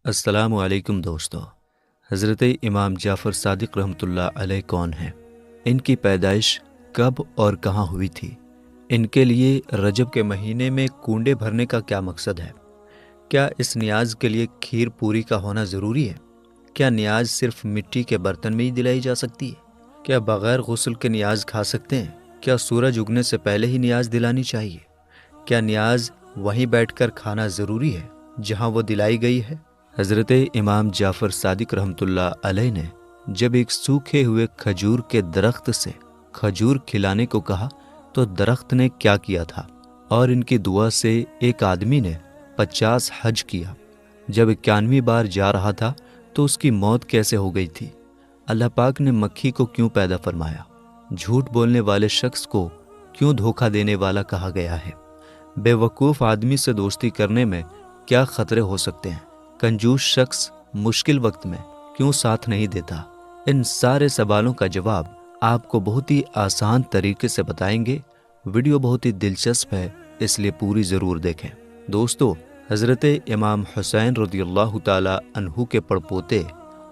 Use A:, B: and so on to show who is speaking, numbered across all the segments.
A: السلام علیکم دوستو۔ حضرت امام جعفر صادق رحمۃ اللہ علیہ کون ہیں؟ ان کی پیدائش کب اور کہاں ہوئی تھی؟ ان کے لیے رجب کے مہینے میں کنڈے بھرنے کا کیا مقصد ہے؟ کیا اس نیاز کے لیے کھیر پوری کا ہونا ضروری ہے؟ کیا نیاز صرف مٹی کے برتن میں ہی دلائی جا سکتی ہے؟ کیا بغیر غسل کے نیاز کھا سکتے ہیں؟ کیا سورج اگنے سے پہلے ہی نیاز دلانی چاہیے؟ کیا نیاز وہیں بیٹھ کر کھانا ضروری ہے جہاں وہ دلائی گئی ہے؟ حضرت امام جعفر صادق رحمۃ اللہ علیہ نے جب ایک سوکھے ہوئے کھجور کے درخت سے کھجور کھلانے کو کہا تو درخت نے کیا کیا تھا، اور ان کی دعا سے ایک آدمی نے 50 حج کیا۔ جب 91ویں بار جا رہا تھا تو اس کی موت کیسے ہو گئی تھی؟ اللہ پاک نے مکھی کو کیوں پیدا فرمایا؟ جھوٹ بولنے والے شخص کو کیوں دھوکہ دینے والا کہا گیا ہے؟ بے وقوف آدمی سے دوستی کرنے میں کیا خطرے ہو سکتے ہیں؟ کنجوس شخص مشکل وقت میں کیوں ساتھ نہیں دیتا؟ ان سارے سوالوں کا جواب آپ کو بہت ہی آسان طریقے سے بتائیں گے۔ ویڈیو بہت ہی دلچسپ ہے، اس لیے پوری ضرور دیکھیں۔ دوستو، حضرت امام حسین رضی اللہ تعالی عنہ کے پڑپوتے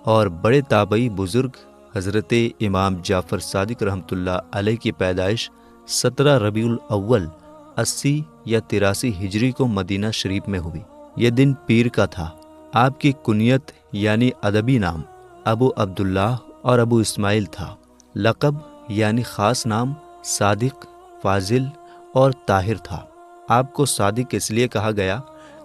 A: اور بڑے تابعی بزرگ حضرت امام جعفر صادق رحمۃ اللہ علیہ کی پیدائش 17 ربیع الاول 80 یا 83 ہجری کو مدینہ شریف میں ہوئی۔ یہ دن پیر کا تھا۔ آپ کی کنیت یعنی ادبی نام ابو عبداللہ اور ابو اسماعیل تھا۔ لقب یعنی خاص نام صادق، فاضل اور طاہر تھا۔ آپ کو صادق اس لیے کہا گیا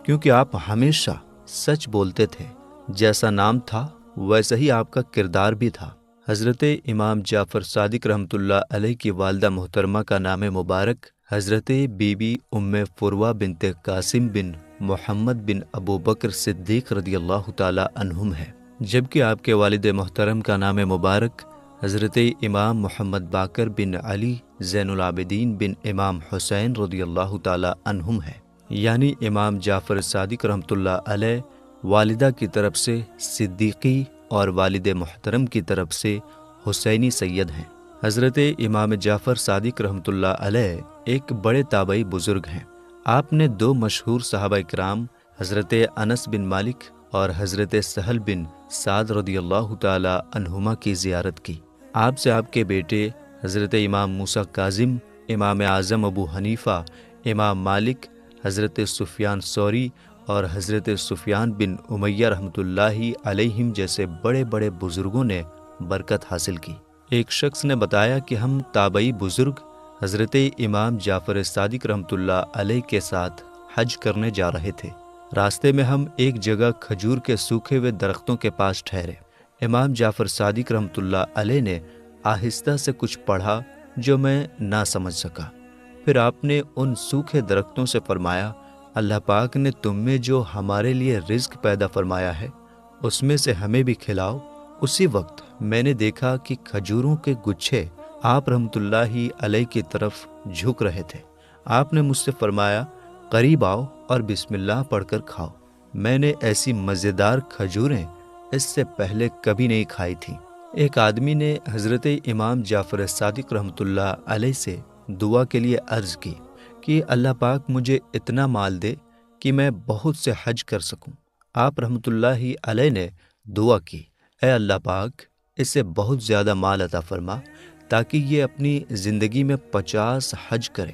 A: کیونکہ آپ ہمیشہ سچ بولتے تھے۔ جیسا نام تھا ویسا ہی آپ کا کردار بھی تھا۔ حضرت امام جعفر صادق رحمۃ اللہ علیہ کی والدہ محترمہ کا نام مبارک حضرت بی بی ام فروہ بنت قاسم بن محمد بن ابو بکر صدیق رضی اللہ تعالی عنہم ہے، جبکہ آپ کے والد محترم کا نام مبارک حضرت امام محمد باقر بن علی زین العابدین بن امام حسین رضی اللہ تعالی عنہم ہے۔ یعنی امام جعفر صادق رحمۃ اللہ علیہ والدہ کی طرف سے صدیقی اور والد محترم کی طرف سے حسینی سید ہیں۔ حضرت امام جعفر صادق رحمۃ اللہ علیہ ایک بڑے تابعی بزرگ ہیں۔ آپ نے 2 مشہور صحابہ اکرام حضرت انس بن مالک اور حضرت سہل بن سعد رضی اللہ تعالی عنہما کی زیارت کی۔ آپ سے آپ کے بیٹے حضرت امام موسیٰ کاظم، امام اعظم ابو حنیفہ، امام مالک، حضرت سفیان ثوری اور حضرت سفیان بن امیہ رحمۃ اللہ علیہم جیسے بڑے بڑے بزرگوں نے برکت حاصل کی۔ ایک شخص نے بتایا کہ ہم تابعی بزرگ حضرت امام جعفر صادق رحمۃ اللہ علیہ کے ساتھ حج کرنے جا رہے تھے۔ راستے میں ہم ایک جگہ کھجور کے سوکھے ہوئے درختوں کے پاس ٹھہرے۔ امام جعفر صادق رحمۃ اللہ علیہ نے آہستہ سے کچھ پڑھا جو میں نہ سمجھ سکا۔ پھر آپ نے ان سوکھے درختوں سے فرمایا، اللہ پاک نے تم میں جو ہمارے لیے رزق پیدا فرمایا ہے اس میں سے ہمیں بھی کھلاؤ۔ اسی وقت میں نے دیکھا کہ کھجوروں کے گچھے آپ رحمۃ اللہ علیہ کی طرف جھک رہے تھے۔ آپ نے مجھ سے فرمایا، قریب آؤ اور بسم اللہ پڑھ کر کھاؤ۔ میں نے ایسی مزیدار کھجوریں اس سے پہلے کبھی نہیں کھائی تھیں۔ ایک آدمی نے حضرت امام جعفر صادق رحمۃ اللہ علیہ سے دعا کے لیے عرض کی کہ اللہ پاک مجھے اتنا مال دے کہ میں بہت سے حج کر سکوں۔ آپ رحمۃ اللہ علیہ نے دعا کی، اے اللہ پاک اسے بہت زیادہ مال عطا فرما تاکہ یہ اپنی زندگی میں 50 حج کرے۔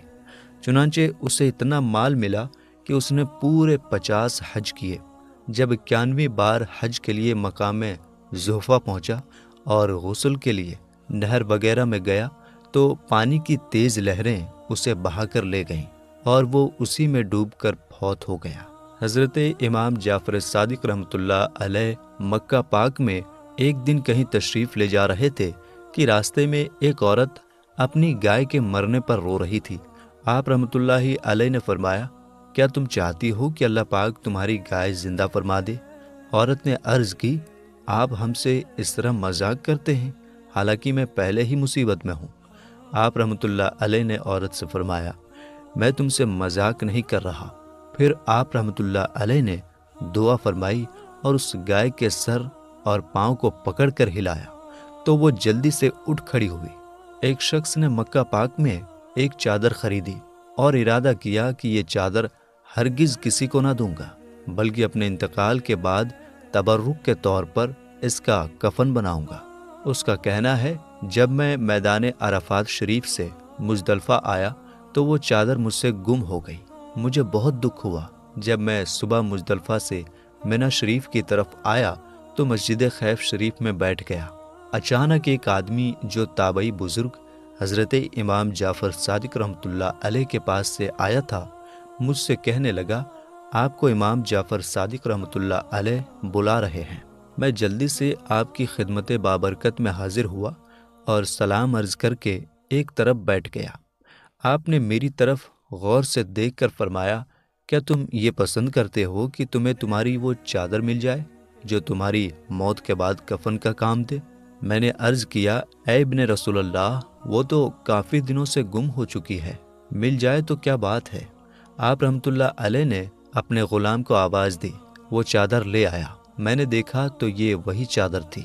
A: چنانچہ اسے اتنا مال ملا کہ اس نے پورے 50 حج کیے۔ جب 91ویں بار حج کے لیے مقام زحفہ پہنچا اور غسل کے لیے نہر وغیرہ میں گیا تو پانی کی تیز لہریں اسے بہا کر لے گئیں اور وہ اسی میں ڈوب کر فوت ہو گیا۔ حضرت امام جعفر صادق رحمۃ اللہ علیہ مکہ پاک میں ایک دن کہیں تشریف لے جا رہے تھے کہ راستے میں ایک عورت اپنی گائے کے مرنے پر رو رہی تھی۔ آپ رحمۃ اللہ علیہ نے فرمایا، کیا تم چاہتی ہو کہ اللہ پاک تمہاری گائے زندہ فرما دے؟ عورت نے عرض کی، آپ ہم سے اس طرح مذاق کرتے ہیں، حالانکہ میں پہلے ہی مصیبت میں ہوں۔ آپ رحمۃ اللہ علیہ نے عورت سے فرمایا، میں تم سے مذاق نہیں کر رہا۔ پھر آپ رحمۃ اللہ علیہ نے دعا فرمائی اور اس گائے کے سر اور پاؤں کو پکڑ کر ہلایا تو وہ جلدی سے اٹھ کھڑی ہوئی۔ ایک شخص نے مکہ پاک میں ایک چادر خریدی اور ارادہ کیا کہ یہ چادر ہرگز کسی کو نہ دوں گا، بلکہ اپنے انتقال کے بعد تبرک کے طور پر اس کا کفن بناؤں گا۔ اس کا کہنا ہے جب میں میدان عرفات شریف سے مزدلفہ آیا تو وہ چادر مجھ سے گم ہو گئی۔ مجھے بہت دکھ ہوا۔ جب میں صبح مزدلفہ سے منی شریف کی طرف آیا تو مسجد خیف شریف میں بیٹھ گیا۔ اچانک ایک آدمی جو تابعی بزرگ حضرت امام جعفر صادق رحمۃ اللہ علیہ کے پاس سے آیا تھا مجھ سے کہنے لگا، آپ کو امام جعفر صادق رحمۃ اللہ علیہ بلا رہے ہیں۔ میں جلدی سے آپ کی خدمت بابرکت میں حاضر ہوا اور سلام عرض کر کے ایک طرف بیٹھ گیا۔ آپ نے میری طرف غور سے دیکھ کر فرمایا، کیا تم یہ پسند کرتے ہو کہ تمہیں تمہاری وہ چادر مل جائے جو تمہاری موت کے بعد کفن کا کام دے؟ میں نے عرض کیا، اے ابن رسول اللہ، وہ تو کافی دنوں سے گم ہو چکی ہے، مل جائے تو کیا بات ہے۔ آپ رحمۃ اللہ علیہ نے اپنے غلام کو آواز دی، وہ چادر لے آیا۔ میں نے دیکھا تو یہ وہی چادر تھی۔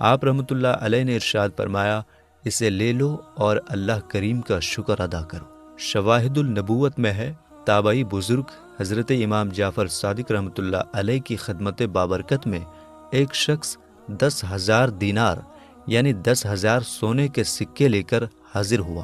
A: آپ رحمۃ اللہ علیہ نے ارشاد فرمایا، اسے لے لو اور اللہ کریم کا شکر ادا کرو۔ شواہد النبوت میں ہے، تابعی بزرگ حضرت امام جعفر صادق رحمۃ اللہ علیہ کی خدمت بابرکت میں ایک شخص 10,000 دینار یعنی 10,000 سونے کے سکے لے کر حاضر ہوا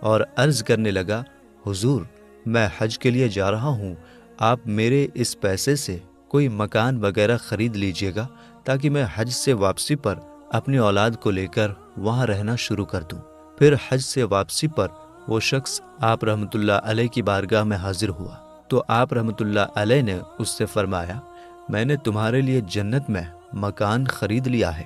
A: اور عرض کرنے لگا، حضور میں حج کے لیے جا رہا ہوں، آپ میرے اس پیسے سے کوئی مکان وغیرہ خرید لیجئے گا تاکہ میں حج سے واپسی پر اپنی اولاد کو لے کر وہاں رہنا شروع کر دوں۔ پھر حج سے واپسی پر وہ شخص آپ رحمۃ اللہ علیہ کی بارگاہ میں حاضر ہوا تو آپ رحمۃ اللہ علیہ نے اس سے فرمایا، میں نے تمہارے لیے جنت میں مکان خرید لیا ہے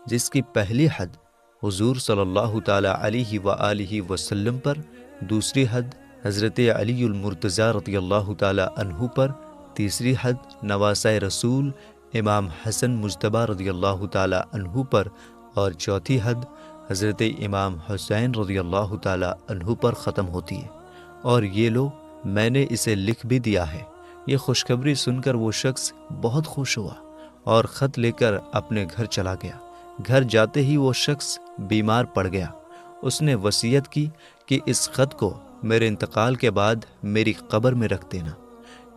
A: جس کی پہلی حد حضور صلی اللہ تعالی علیہ وآلہ وسلم پر، دوسری حد حضرت علی المرتضیٰ رضی اللہ تعالی عنہ پر، تیسری حد نواسۂ رسول امام حسن مجتبیٰ رضی اللہ تعالی عنہ پر، اور چوتھی حد حضرت امام حسین رضی اللہ تعالی عنہ پر ختم ہوتی ہے۔ اور یہ لو، میں نے اسے لکھ بھی دیا ہے۔ یہ خوشخبری سن کر وہ شخص بہت خوش ہوا اور خط لے کر اپنے گھر چلا گیا۔ گھر جاتے ہی وہ شخص بیمار پڑ گیا۔ اس نے وصیت کی کہ اس خط کو میرے انتقال کے بعد میری قبر میں رکھ دینا۔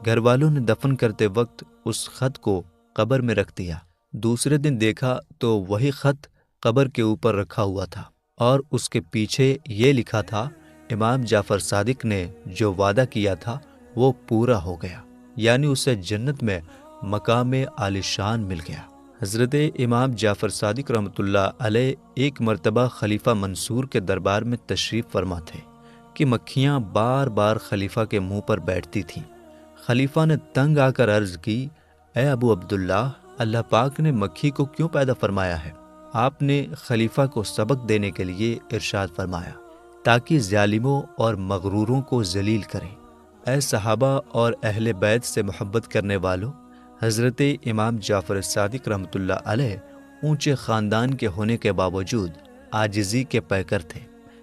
A: گھر والوں نے دفن کرتے وقت اس خط کو قبر میں رکھ دیا۔ دوسرے دن دیکھا تو وہی خط قبر کے اوپر رکھا ہوا تھا اور اس کے پیچھے یہ لکھا تھا، امام جعفر صادق نے جو وعدہ کیا تھا وہ پورا ہو گیا، یعنی اسے جنت میں مقام عالی شان مل گیا۔ حضرت امام جعفر صادق رحمۃ اللہ علیہ ایک مرتبہ خلیفہ منصور کے دربار میں تشریف فرما تھے کہ مکھیاں بار بار خلیفہ کے منہ پر بیٹھتی تھیں۔ خلیفہ نے تنگ آ کر عرض کی، اے ابو عبداللہ، اللہ پاک نے مکھی کو کیوں پیدا فرمایا ہے؟ آپ نے خلیفہ کو سبق دینے کے لیے ارشاد فرمایا تاکہ ظالموں اور مغروروں کو ذلیل کریں۔ اے صحابہ اور اہل بیت سے محبت کرنے والوں، حضرت امام جعفر صادق رحمۃ اللہ علیہ اونچے خاندان کے ہونے کے باوجود عاجزی کے پیکر تھے۔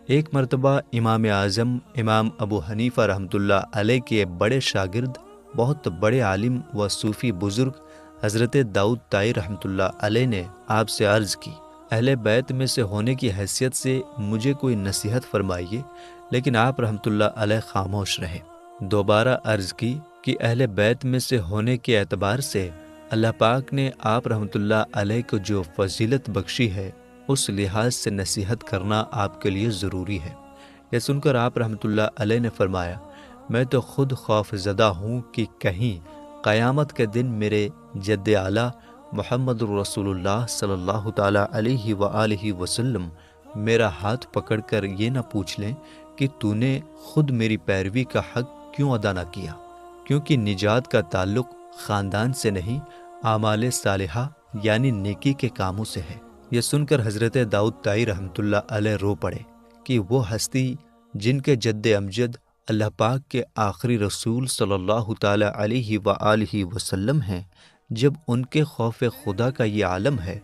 A: ایک مرتبہ امام اعظم امام ابو حنیفہ رحمۃ اللہ علیہ کے بڑے شاگرد، بہت بڑے عالم و صوفی بزرگ حضرت داؤد طائی رحمۃ اللہ علیہ نے آپ سے عرض کی، اہل بیت میں سے ہونے کی حیثیت سے مجھے کوئی نصیحت فرمائیے، لیکن آپ رحمۃ اللہ علیہ خاموش رہے۔ دوبارہ عرض کی کہ اہل بیت میں سے ہونے کے اعتبار سے اللہ پاک نے آپ رحمۃ اللہ علیہ کو جو فضیلت بخشی ہے اس لحاظ سے نصیحت کرنا آپ کے لیے ضروری ہے۔ یہ سن کر آپ رحمۃ اللہ علیہ نے فرمایا، میں تو خود خوف زدہ ہوں کہ کہیں قیامت کے دن میرے جد اعلیٰ محمد الرسول اللہ صلی اللہ تعالی علیہ وآلہ وسلم میرا ہاتھ پکڑ کر یہ نہ پوچھ لیں کہ تو نے خود میری پیروی کا حق کیوں ادا نہ کیا، کیونکہ نجات کا تعلق خاندان سے نہیں، اعمال صالحہ یعنی نیکی کے کاموں سے ہے۔ یہ سن کر حضرت داؤد طائی رحمۃ اللہ علیہ رو پڑے کہ وہ ہستی جن کے جد امجد اللہ پاک کے آخری رسول صلی اللہ تعالی علیہ وآلہ وسلم ہیں، جب ان کے خوف خدا کا یہ عالم ہے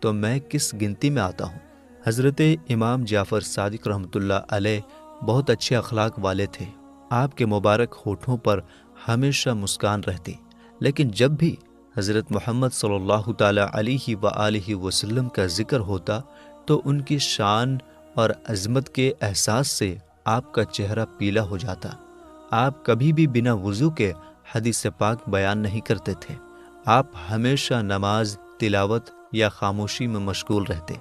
A: تو میں کس گنتی میں آتا ہوں۔ حضرت امام جعفر صادق رحمۃ اللہ علیہ بہت اچھے اخلاق والے تھے۔ آپ کے مبارک ہونٹوں پر ہمیشہ مسکان رہتی، لیکن جب بھی حضرت محمد صلی اللہ تعالی علیہ وآلہ وسلم کا ذکر ہوتا تو ان کی شان اور عظمت کے احساس سے آپ کا چہرہ پیلا ہو جاتا۔ آپ کبھی بھی بنا وضو کے حدیث پاک بیان نہیں کرتے تھے۔ آپ ہمیشہ نماز، تلاوت یا خاموشی میں مشغول رہتے۔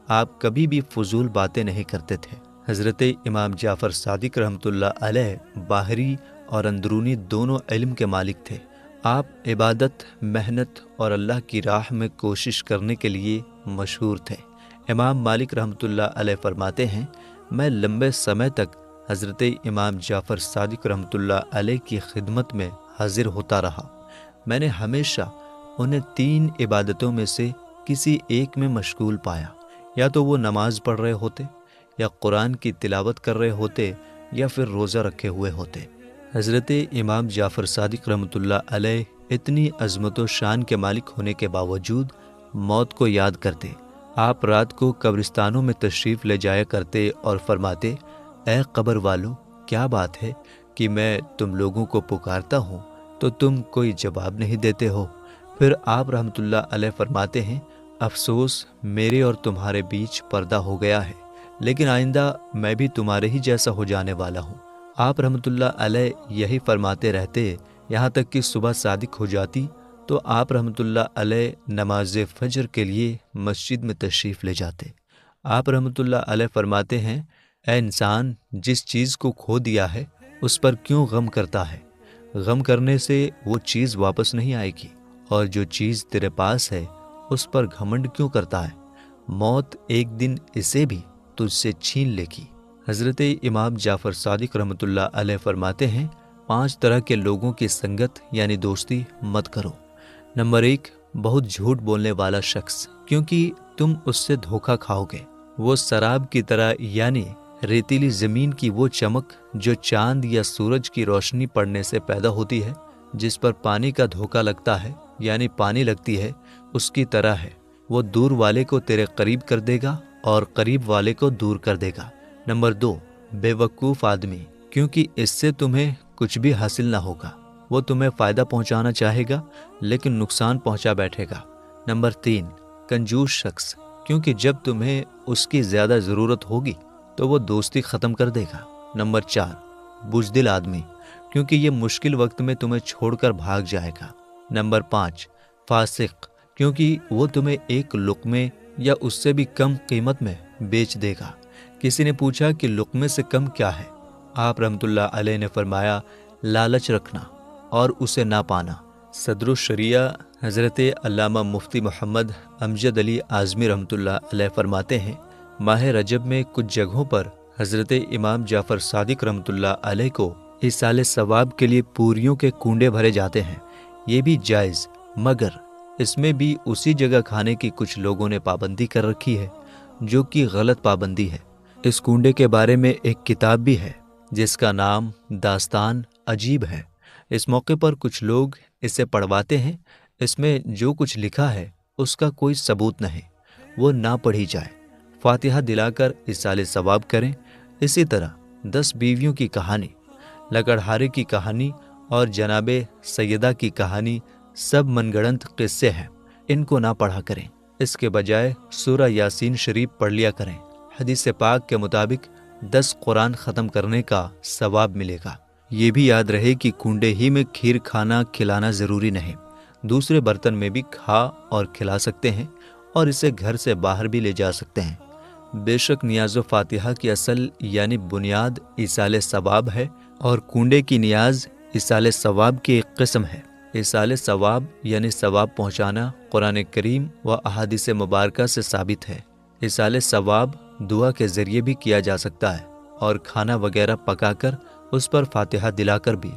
A: آپ کبھی بھی فضول باتیں نہیں کرتے تھے۔ حضرت امام جعفر صادق رحمۃ اللہ علیہ باہری اور اندرونی دونوں علم کے مالک تھے۔ آپ عبادت، محنت اور اللہ کی راہ میں کوشش کرنے کے لیے مشہور تھے۔ امام مالک رحمۃ اللہ علیہ فرماتے ہیں، میں لمبے سمے تک حضرت امام جعفر صادق رحمۃ اللہ علیہ کی خدمت میں حاضر ہوتا رہا۔ میں نے ہمیشہ انہیں 3 عبادتوں میں سے کسی ایک میں مشغول پایا، یا تو وہ نماز پڑھ رہے ہوتے، یا قرآن کی تلاوت کر رہے ہوتے، یا پھر روزہ رکھے ہوئے ہوتے۔ حضرت امام جعفر صادق رحمۃ اللہ علیہ اتنی عظمت و شان کے مالک ہونے کے باوجود موت کو یاد کرتے۔ آپ رات کو قبرستانوں میں تشریف لے جایا کرتے اور فرماتے، اے قبر والو، کیا بات ہے کہ میں تم لوگوں کو پکارتا ہوں تو تم کوئی جواب نہیں دیتے ہو؟ پھر آپ رحمۃ اللہ علیہ فرماتے ہیں، افسوس میرے اور تمہارے بیچ پردہ ہو گیا ہے، لیکن آئندہ میں بھی تمہارے ہی جیسا ہو جانے والا ہوں۔ آپ رحمۃ اللہ علیہ یہی فرماتے رہتے، یہاں تک کہ صبح صادق ہو جاتی تو آپ رحمۃ اللہ علیہ نماز فجر کے لیے مسجد میں تشریف لے جاتے۔ آپ رحمۃ اللہ علیہ فرماتے ہیں، اے انسان، جس چیز کو کھو دیا ہے اس پر کیوں غم کرتا ہے؟ غم کرنے سے وہ چیز واپس نہیں آئے گی، اور جو چیز تیرے پاس ہے اس پر گھمنڈ کیوں کرتا ہے؟ موت ایک دن اسے بھی تجھ سے چھین لے گی۔ حضرت امام جعفر صادق رحمۃ اللہ علیہ فرماتے ہیں، 5 طرح کے لوگوں کی سنگت یعنی دوستی مت کرو۔ نمبر 1، بہت جھوٹ بولنے والا شخص، کیونکہ تم اس سے دھوکہ کھاؤ گے۔ وہ سراب کی طرح یعنی ریتیلی زمین کی وہ چمک جو چاند یا سورج کی روشنی پڑنے سے پیدا ہوتی ہے، جس پر پانی کا دھوکہ لگتا ہے یعنی پانی لگتی ہے، اس کی طرح ہے۔ وہ دور والے کو تیرے قریب کر دے گا اور قریب والے کو دور کر دے گا۔ نمبر 2، بے وقوف آدمی، کیونکہ اس سے تمہیں کچھ بھی حاصل نہ ہوگا۔ وہ تمہیں فائدہ پہنچانا چاہے گا لیکن نقصان پہنچا بیٹھے گا۔ نمبر 3، کنجوس شخص، کیونکہ جب تمہیں اس کی زیادہ ضرورت ہوگی تو وہ دوستی ختم کر دے گا۔ نمبر 4، بزدل آدمی، کیونکہ یہ مشکل وقت میں تمہیں چھوڑ کر بھاگ جائے گا۔ نمبر 5، فاسق، کیونکہ وہ تمہیں ایک لقمے یا اس سے بھی کم قیمت میں بیچ دے گا۔ کسی نے پوچھا کہ لقمے سے کم کیا ہے؟ آپ رحمۃ اللہ علیہ نے فرمایا، لالچ رکھنا اور اسے نہ پانا۔ صدر الشریعہ حضرت علامہ مفتی محمد امجد علی اعظمی رحمۃ اللہ علیہ فرماتے ہیں، ماہ رجب میں کچھ جگہوں پر حضرت امام جعفر صادق رحمۃ اللہ علیہ کو ایصال ثواب کے لیے پوریوں کے کنڈے بھرے جاتے ہیں۔ یہ بھی جائز، مگر اس میں بھی اسی جگہ کھانے کی کچھ لوگوں نے پابندی کر رکھی ہے، جو کہ غلط پابندی ہے۔ اس کنڈے کے بارے میں ایک کتاب بھی ہے جس کا نام داستان عجیب ہے۔ اس موقع پر کچھ لوگ اسے پڑھواتے ہیں۔ اس میں جو کچھ لکھا ہے اس کا کوئی ثبوت نہیں، وہ نہ پڑھی جائے۔ فاتحہ دلا کر ایصال ثواب کریں۔ اسی طرح 10 بیویوں کی کہانی، لکڑہارے کی کہانی اور جناب سیدہ کی کہانی سب من گڑنت قصے ہیں، ان کو نہ پڑھا کریں۔ اس کے بجائے سورہ یاسین شریف پڑھ لیا کریں۔ حدیث پاک کے مطابق 10 قرآن ختم کرنے کا ثواب ملے گا۔ یہ بھی یاد رہے کہ کنڈے ہی میں کھیر کھانا کھلانا ضروری نہیں، دوسرے برتن میں بھی کھا اور کھلا سکتے ہیں، اور اسے گھر سے باہر بھی لے جا سکتے ہیں۔ بے شک نیاز و فاتحہ کی اصل یعنی بنیاد ایصال ثواب ہے، اور کنڈے کی نیاز ایصال ثواب کی ایک قسم ہے۔ ایصال ثواب یعنی ثواب پہنچانا قرآن کریم و احادیث مبارکہ سے ثابت ہے۔ ایصال ثواب دعا کے ذریعے بھی کیا جا سکتا ہے، اور کھانا وغیرہ پکا کر اس پر فاتحہ دلا کر بھی۔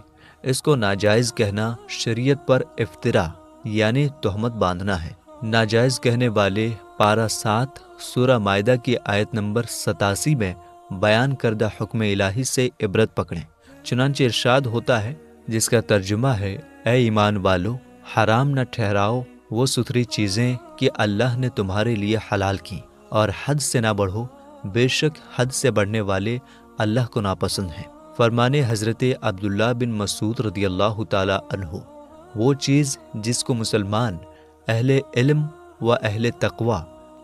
A: اس کو ناجائز کہنا شریعت پر افترا یعنی تہمت باندھنا ہے۔ ناجائز کہنے والے پارہ 7 سورہ مائدہ کی آیت نمبر 87 میں بیان کردہ حکم الہی سے عبرت پکڑیں۔ چنانچہ ارشاد ہوتا ہے، جس کا ترجمہ ہے، اے ایمان والو، حرام نہ ٹھہراؤ وہ ستھری چیزیں کہ اللہ نے تمہارے لیے حلال کی، اور حد سے نہ بڑھو، بے شک حد سے بڑھنے والے اللہ کو ناپسند ہیں۔ فرمانے حضرت عبداللہ بن مسعود رضی اللہ تعالی عنہ، وہ چیز جس کو مسلمان اہل علم و اہل تقوی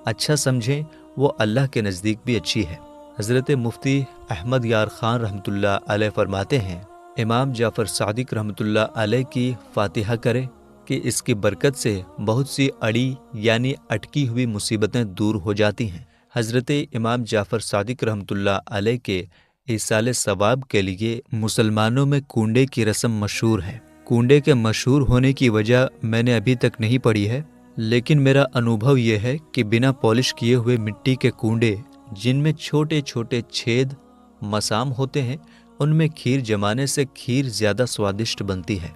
A: اچھا سمجھیں وہ اللہ کے نزدیک بھی اچھی ہے۔ حضرت مفتی احمد یار خان رحمۃ اللہ علیہ فرماتے ہیں، امام جعفر صادق رحمۃ اللہ علیہ کی فاتحہ کرے، کہ اس کی برکت سے بہت سی اڑی یعنی اٹکی ہوئی مصیبتیں دور ہو جاتی ہیں۔ حضرت امام جعفر صادق رحمۃ اللہ علیہ کے ایصال ثواب کے لیے مسلمانوں میں کنڈے کی رسم مشہور ہے۔ کنڈے کے مشہور ہونے کی وجہ میں نے ابھی تک نہیں پڑھی ہے، لیکن میرا انوبھو یہ ہے کہ بنا پالش کیے ہوئے مٹی کے کنڈے جن میں چھوٹے چھوٹے چھید مسام ہوتے ہیں، ان میں کھیر جمانے سے کھیر زیادہ سوادشٹ بنتی ہے۔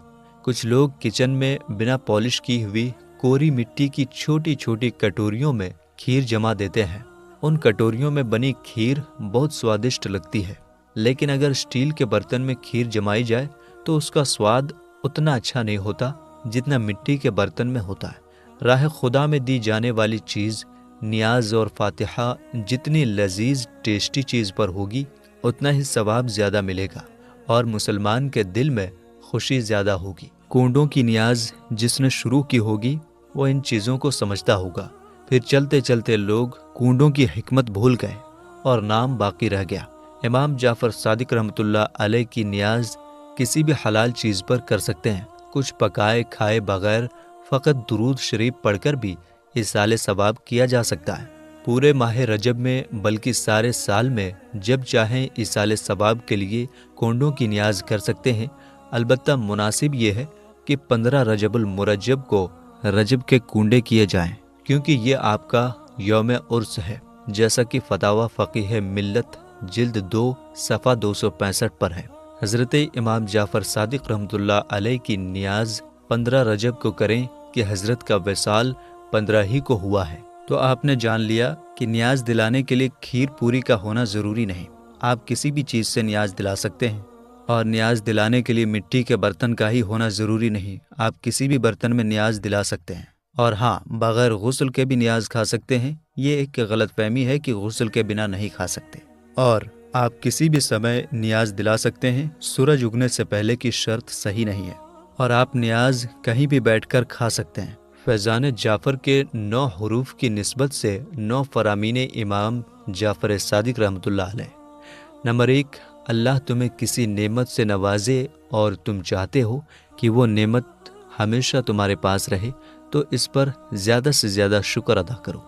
A: کچھ لوگ کچن میں بنا پالش کی ہوئی کوری مٹی کی چھوٹی چھوٹی کٹوریوں میں کھیر جما دیتے ہیں۔ ان کٹوریوں میں بنی کھیر بہت سوادشٹ لگتی ہے، لیکن اگر اسٹیل کے برتن میں کھیر جمائی جائے تو اس کا سواد اتنا اچھا نہیں ہوتا جتنا مٹی کے برتن میں ہوتا ہے۔ راہ خدا میں دی جانے والی چیز نیاز اور فاتحہ جتنی لذیذ ٹیسٹی چیز پر ہوگی اتنا ہی ثواب زیادہ ملے گا اور مسلمان کے دل میں خوشی زیادہ ہوگی۔ کنڈوں کی نیاز جس نے شروع کی ہوگی وہ ان چیزوں کو سمجھتا ہوگا، پھر چلتے چلتے لوگ کنڈوں کی حکمت بھول گئے اور نام باقی رہ گیا۔ امام جعفر صادق رحمۃ اللہ علیہ کی نیاز کسی بھی حلال چیز پر کر سکتے ہیں۔ کچھ پکائے کھائے بغیر فقط درود شریف پڑھ کر بھی ایصال ثواب کیا جا سکتا ہے۔ پورے ماہ رجب میں بلکہ سارے سال میں جب چاہیں ایصال ثواب کے لیے کنڈوں کی نیاز کر سکتے ہیں۔ البتہ مناسب یہ ہے کہ 15 رجب المرجب کو رجب کے کنڈے کیے جائیں، کیونکہ یہ آپ کا یوم عرس ہے، جیسا کہ فتاوی فقیہ ملت جلد 2 صفحہ 265 پر ہے۔ حضرت امام جعفر صادق رحمۃ اللہ علیہ کی نیاز 15 رجب کو کریں کہ حضرت کا وصال 15 ہی کو ہوا ہے، تو آپ نے جان لیا کہ نیاز دلانے کے لیے کھیر پوری کا ہونا ضروری نہیں، آپ کسی بھی چیز سے نیاز دلا سکتے ہیں۔ اور نیاز دلانے کے لیے مٹی کے برتن کا ہی ہونا ضروری نہیں، آپ کسی بھی برتن میں نیاز دلا سکتے ہیں۔ اور ہاں، بغیر غسل کے بھی نیاز کھا سکتے ہیں۔ یہ ایک غلط فہمی ہے کہ غسل کے بنا نہیں کھا سکتے۔ اور آپ کسی بھی سمے نیاز دلا سکتے ہیں، سورج اگنے سے پہلے کی شرط صحیح نہیں ہے۔ اور آپ نیاز کہیں بھی بیٹھ کر کھا سکتے ہیں۔ فیضان جعفر کے 9 حروف کی نسبت سے 9 فرامین امام جعفر صادق رحمۃ اللہ علیہ۔ نمبر 1، اللہ تمہیں کسی نعمت سے نوازے اور تم چاہتے ہو کہ وہ نعمت ہمیشہ تمہارے پاس رہے تو اس پر زیادہ سے زیادہ شکر ادا کرو۔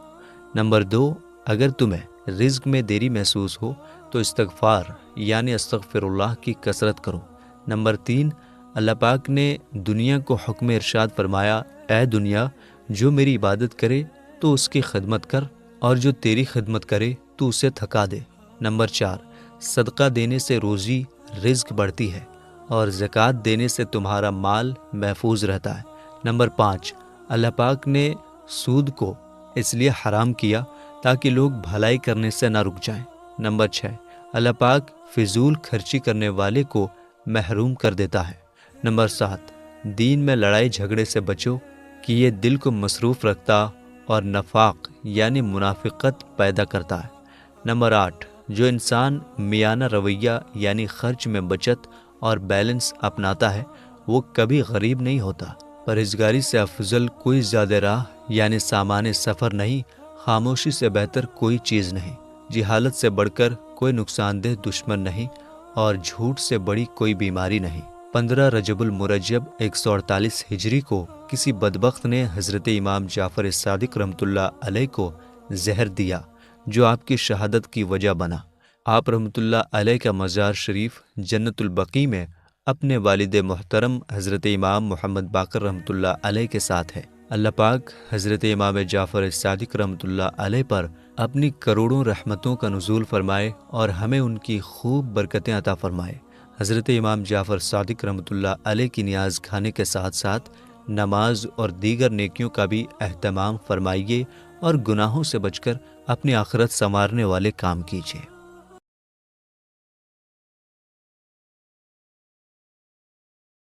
A: نمبر 2، اگر تمہیں رزق میں دیری محسوس ہو تو استغفار یعنی استغفر اللہ کی کثرت کرو۔ نمبر 3، اللہ پاک نے دنیا کو حکم ارشاد فرمایا، اے دنیا، جو میری عبادت کرے تو اس کی خدمت کر، اور جو تیری خدمت کرے تو اسے تھکا دے۔ نمبر 4، صدقہ دینے سے روزی رزق بڑھتی ہے اور زکوٰۃ دینے سے تمہارا مال محفوظ رہتا ہے۔ نمبر 5، اللہ پاک نے سود کو اس لیے حرام کیا تاکہ لوگ بھلائی کرنے سے نہ رک جائیں۔ نمبر 6، اللہ پاک فضول خرچی کرنے والے کو محروم کر دیتا ہے۔ نمبر 7، دین میں لڑائی جھگڑے سے بچو کہ یہ دل کو مصروف رکھتا اور نفاق یعنی منافقت پیدا کرتا ہے۔ نمبر 8، جو انسان میانہ رویہ یعنی خرچ میں بچت اور بیلنس اپناتا ہے وہ کبھی غریب نہیں ہوتا۔ پرہیزگاری سے افضل کوئی زیادہ راہ یعنی سامان سفر نہیں، خاموشی سے بہتر کوئی چیز نہیں، جہالت سے بڑھ کر کوئی نقصان دہ دشمن نہیں، اور جھوٹ سے بڑی کوئی بیماری نہیں۔ 15 رجب المرجب 148 ہجری کو کسی بدبخت نے حضرت امام جعفر صادق رحمۃ اللہ علیہ کو زہر دیا جو آپ کی شہادت کی وجہ بنا۔ آپ رحمۃ اللہ علیہ کا مزار شریف جنت البقیع میں اپنے والد محترم حضرت امام محمد باقر رحمۃ اللہ علیہ کے ساتھ ہے۔ اللہ پاک حضرت امام جعفر صادق رحمۃ اللہ علیہ پر اپنی کروڑوں رحمتوں کا نزول فرمائے اور ہمیں ان کی خوب برکتیں عطا فرمائے۔ حضرت امام جعفر صادق رحمۃ اللہ علیہ کی نیاز کھانے کے ساتھ ساتھ نماز اور دیگر نیکیوں کا بھی اہتمام فرمائیے اور گناہوں سے بچ کر اپنی آخرت سنوارنے والے کام کیجیے۔